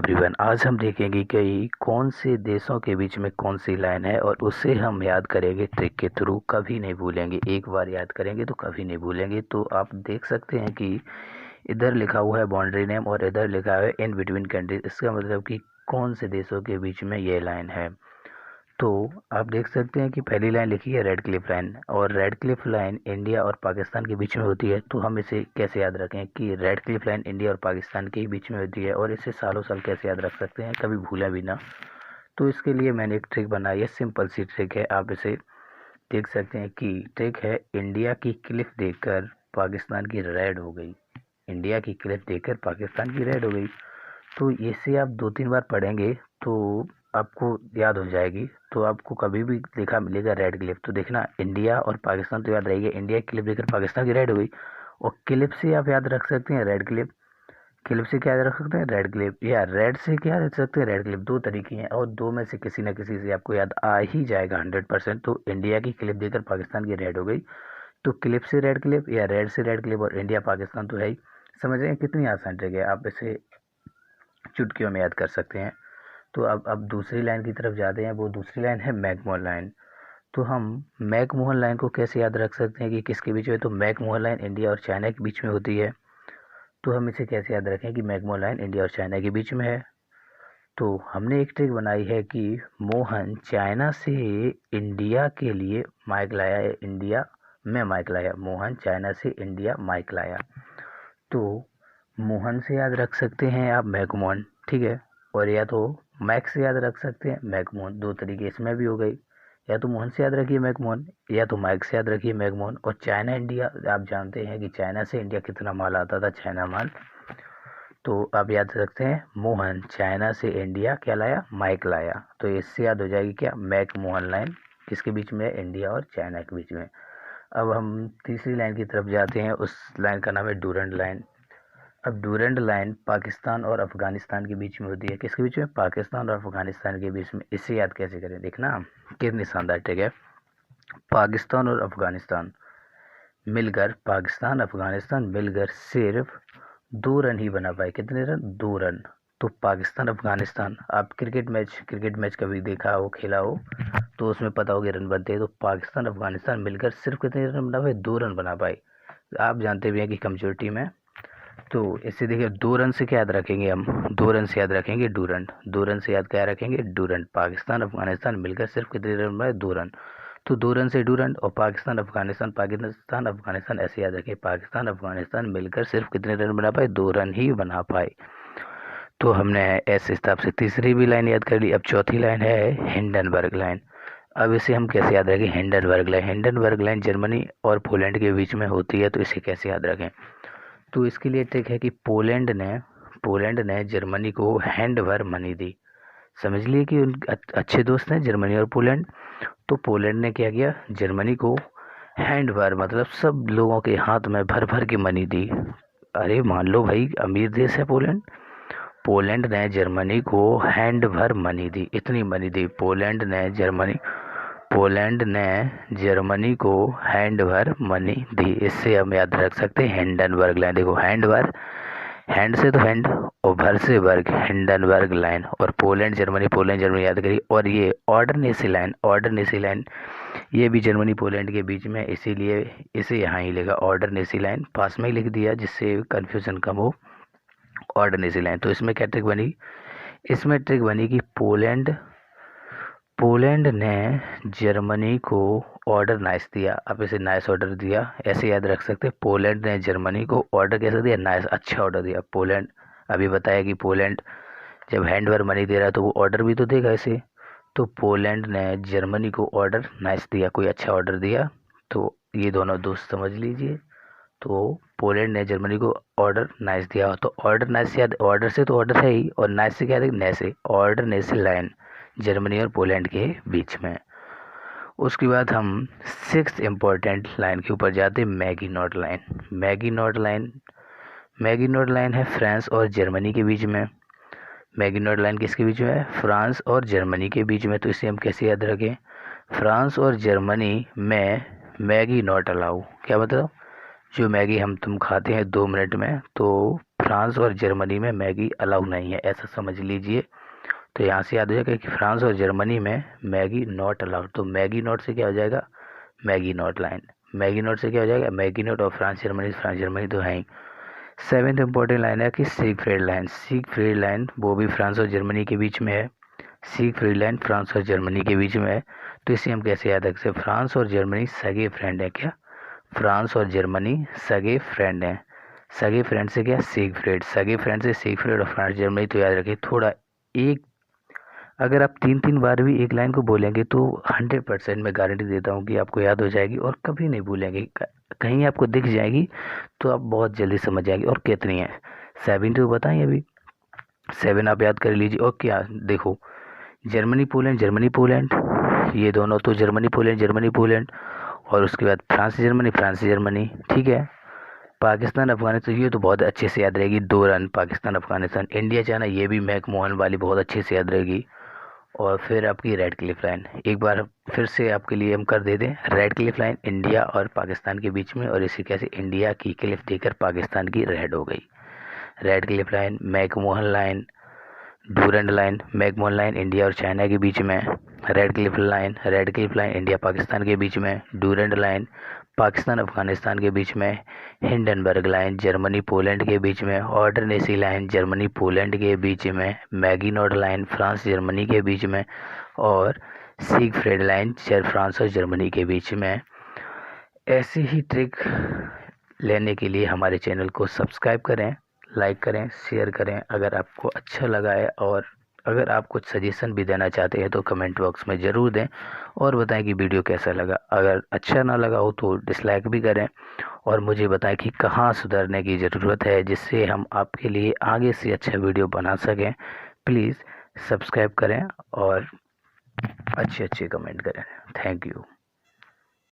Everyone, आज हम देखेंगे कि कौन से देशों के बीच में कौन सी लाइन है और उसे हम याद करेंगे ट्रिक के थ्रू। कभी नहीं भूलेंगे, एक बार याद करेंगे तो कभी नहीं भूलेंगे। तो आप देख सकते हैं कि इधर लिखा हुआ है बाउंड्री नेम और इधर लिखा है इन बिटवीन कंट्रीज। इसका मतलब कि कौन से देशों के बीच में ये लाइन है। तो आप देख सकते हैं कि पहली लाइन लिखी है रेड क्लिफ लाइन, और रेड क्लिफ लाइन इंडिया और पाकिस्तान के बीच में होती है। तो हम इसे कैसे याद रखें कि रेड क्लिफ लाइन इंडिया और पाकिस्तान के बीच में होती है, और इसे सालों साल कैसे याद रख सकते हैं, कभी भूलें भी ना। तो इसके लिए मैंने एक ट्रिक बनाई है, सिंपल सी ट्रिक है। आप इसे देख सकते हैं कि ट्रिक है इंडिया की क्लिफ देखकर पाकिस्तान की रेड हो गई। इंडिया की क्लिफ देखकर पाकिस्तान की रेड हो गई। तो इसे आप 2-3 बार पढ़ेंगे तो आपको याद हो जाएगी। तो आपको कभी भी लिखा मिलेगा रेड क्लिफ तो देखना इंडिया और पाकिस्तान तो याद रहेगी। इंडिया की क्लिफ देखकर पाकिस्तान की रेड हो गई, और क्लिप से आप याद रख सकते हैं रेड क्लिप। क्लिप से क्या याद रख सकते हैं, रेड क्लिप, या रेड से क्या रख सकते हैं, रेड क्लिप। दो तरीके हैं और दो में से किसी न किसी से आपको याद आ ही जाएगा 100%। तो इंडिया की क्लिप देखकर पाकिस्तान की रेड हो गई, तो क्लिप से रेड क्लिप या रेड से रेड क्लिप, और इंडिया पाकिस्तान तो है ही। समझ रहे हैं कितनी आसान ट्रिक है, आप इसे चुटकियों में याद कर सकते हैं। तो अब दूसरी लाइन की तरफ जाते हैं। वो दूसरी लाइन है मैकमोहन लाइन। तो हम मैकमोहन लाइन को कैसे याद रख सकते हैं कि किसके बीच में। तो मैकमोहन लाइन इंडिया और चाइना के बीच में होती है। तो हम इसे कैसे याद रखें कि मैकमोहन लाइन इंडिया और चाइना के बीच में है। तो हमने एक ट्रिक बनाई है कि मोहन चाइना से इंडिया के लिए माइक लाया है। इंडिया में माइक लाया, मोहन चाइना से इंडिया माइक लाया। तो मोहन से याद रख सकते हैं आप मैकमोहन, ठीक है। और या तो मैक से याद रख सकते हैं मैकमोहन। दो तरीके इसमें भी हो गई, या तो मोहन से याद रखिए मैकमोहन, या तो मैक से याद रखिए मैकमोहन। और चाइना इंडिया, आप जानते हैं कि चाइना से इंडिया कितना माल आता था, चाइना माल। तो आप याद रखते हैं मोहन चाइना से इंडिया क्या लाया, माइक लाया। तो इससे याद हो जाएगी क्या, मैक मोहन लाइन किसके बीच में है, इंडिया और चाइना के बीच में। अब हम तीसरी लाइन की तरफ जाते हैं, उस लाइन का नाम है डूरंड लाइन। अब डूरंड लाइन पाकिस्तान और अफगानिस्तान के बीच में होती है। किसके बीच में, पाकिस्तान और अफगानिस्तान के बीच में। इसे याद कैसे करें, देखना कितनी शानदार ट्रिक है। पाकिस्तान और अफगानिस्तान मिलकर, पाकिस्तान अफगानिस्तान मिलकर सिर्फ 2 रन ही बना पाए। कितने रन, 2 रन। तो पाकिस्तान अफगानिस्तान, आप क्रिकेट मैच कभी देखा हो, खेला हो, तो उसमें पता होगा रन बनते हैं। तो पाकिस्तान अफगानिस्तान मिलकर सिर्फ कितने रन बना पाए, 2 रन बना पाए। आप जानते भी हैं कि कमजोर टीम है। तो इससे देखिए 2 रन से क्या याद रखेंगे हम, 2 रन से याद रखेंगे डूरंड। 2 रन से याद क्या रखेंगे, डूरंड। पाकिस्तान अफगानिस्तान मिलकर सिर्फ कितने रन बनाए, 2 रन। तो 2 रन से डूरंड, और पाकिस्तान अफगानिस्तान, पाकिस्तान अफगानिस्तान ऐसे याद रखें, पाकिस्तान अफगानिस्तान मिलकर सिर्फ कितने रन बना पाए, 2 रन ही बना पाए। तो हमने ऐसे हिसाब से तीसरी भी लाइन याद कर ली। अब चौथी लाइन है हिंडनबर्ग लाइन। अब इसे हम कैसे याद रखें, Hindenburg line. Hindenburg line Germany और पोलैंड के बीच में होती है। तो इसे कैसे याद रखें, तो इसके लिए ट्रिक है कि पोलैंड ने जर्मनी को हैंड भर मनी दी। समझ लिए कि उन अच्छे दोस्त हैं जर्मनी और पोलैंड। तो पोलैंड ने क्या किया, जर्मनी को हैंड भर, मतलब सब लोगों के हाथ में भर भर के मनी दी। अरे मान लो भाई अमीर देश है पोलैंड। पोलैंड ने जर्मनी को हैंड भर मनी दी, इतनी मनी दी। पोलैंड ने जर्मनी को हैंड भर मनी दी। इससे हम याद रख सकते हैं हिंडनबर्ग लाइन। देखो हैंड भर, हैंड से तो हैंड और भर से वर्ग, हिंडनबर्ग लाइन। और पोलैंड जर्मनी याद करिए। और ये ऑर्डरनेसी लाइन ये भी जर्मनी पोलैंड के बीच में, इसीलिए इसे यहाँ ही लिखा ऑर्डरनेसी लाइन, पास में ही लिख दिया जिससे कन्फ्यूजन कम हो। ऑर्डरनेसी लाइन। तो इसमें क्या ट्रिक बनी, इसमें ट्रिक बनी कि पोलैंड ने जर्मनी को ऑर्डर नाइस दिया। अब इसे नाइस ऑर्डर दिया ऐसे याद रख सकते हैं। पोलैंड ने जर्मनी को ऑर्डर कैसे दिया, नाइस, अच्छा ऑर्डर दिया। पोलैंड, अभी बताया कि पोलैंड जब हैंड ओवर मनी दे रहा है तो वो ऑर्डर भी तो देगा ऐसे। तो पोलैंड ने जर्मनी को ऑर्डर नाइस दिया, कोई अच्छा ऑर्डर दिया। तो ये दोनों दोस्त समझ लीजिए। तो पोलैंड ने जर्मनी को ऑर्डर नाइस दिया। तो ऑर्डर नाइस याद, ऑर्डर से तो ऑर्डर है ही, और नाइस से क्या है, नैसे, ऑर्डर नैसे लाइन जर्मनी और पोलैंड के बीच में। उसके बाद हम 6th इम्पोर्टेंट लाइन के ऊपर जाते हैं, मैगिनॉट लाइन। मैगिनॉट लाइन है फ्रांस और जर्मनी के बीच में। मैगिनॉट लाइन किसके बीच में है, फ्रांस और जर्मनी के बीच में। तो इसे हम कैसे याद रखें, फ्रांस और जर्मनी में मैगी नॉट अलाउ। क्या मतलब, जो मैगी हम तुम खाते हैं 2 मिनट में, तो फ्रांस और जर्मनी में मैगी अलाउ नहीं है, ऐसा समझ लीजिए। तो यहाँ से याद हो जाएगा कि फ्रांस और जर्मनी में मैगी नॉट अलाउड। तो मैगी नॉट से क्या हो जाएगा, Maggi not line. Maggi not से क्या हो जाएगा, मैगी नॉट। और फ्रांस जर्मनी तो है ही। 7th इंपॉर्टेंट लाइन है कि सिगफ्रीड लाइन। सिगफ्रीड लाइन वो भी फ्रांस और जर्मनी के बीच में है। सिगफ्रीड लाइन फ्रांस और जर्मनी के बीच में है। तो इसे हम कैसे याद रख सकते हैं, फ्रांस और जर्मनी सगे फ्रेंड है क्या, फ्रांस और जर्मनी सगे फ्रेंड हैं। सगे फ्रेंड से क्या, सिगफ्रीड। सगे फ्रेंड से सिगफ्रीड और फ्रांस जर्मनी। तो याद रखिए थोड़ा एक, अगर आप 3 बार भी एक लाइन को बोलेंगे तो 100% मैं गारंटी देता हूँ कि आपको याद हो जाएगी और कभी नहीं भूलेंगे। कहीं आपको दिख जाएगी तो आप बहुत जल्दी समझ जाएंगे। और कितनी है, 7 तो बताएं अभी। 7 आप याद कर लीजिए। और क्या देखो, जर्मनी पोलैंड, जर्मनी पोलैंड, ये दोनों तो जर्मनी पोलैंड, जर्मनी पोलैंड। और उसके बाद फ्रांस जर्मनी, फ्रांस जर्मनी, ठीक है। पाकिस्तान अफगानिस्तान, ये तो बहुत अच्छे से याद रहेगी, 2 run Pakistan Afghanistan. India China, ये भी मैकमोहन वाली बहुत अच्छे से याद रहेगी। और फिर आपकी रेड क्लिफ लाइन, एक बार फिर से आपके लिए हम कर दे दें। रेड क्लिफ लाइन इंडिया और पाकिस्तान के बीच में, और इसी कैसे इंडिया की क्लिफ देकर पाकिस्तान की रेड हो गई। Red Cliff line, McMahon line, Durand line. McMahon line India और चाइना के बीच में, red Cliff line, red Cliff line India Pakistan के बीच में, डूरंड लाइन पाकिस्तान अफगानिस्तान के बीच में, हिंडनबर्ग लाइन जर्मनी पोलैंड के बीच में, ऑर्डरनेसी लाइन जर्मनी पोलैंड के बीच में, मैगिनोड लाइन फ्रांस जर्मनी के बीच में, और सिगफ्रीड लाइन फ्रांस और जर्मनी के बीच में। ऐसी ही ट्रिक लेने के लिए हमारे चैनल को सब्सक्राइब करें, लाइक करें, शेयर करें अगर आपको अच्छा लगा है। और अगर आप कुछ सजेशन भी देना चाहते हैं तो कमेंट बॉक्स में ज़रूर दें और बताएं कि वीडियो कैसा लगा। अगर अच्छा ना लगा हो तो डिसलाइक भी करें और मुझे बताएं कि कहाँ सुधारने की ज़रूरत है, जिससे हम आपके लिए आगे से अच्छा वीडियो बना सकें। प्लीज़ सब्सक्राइब करें और अच्छे अच्छे कमेंट करें। Thank you.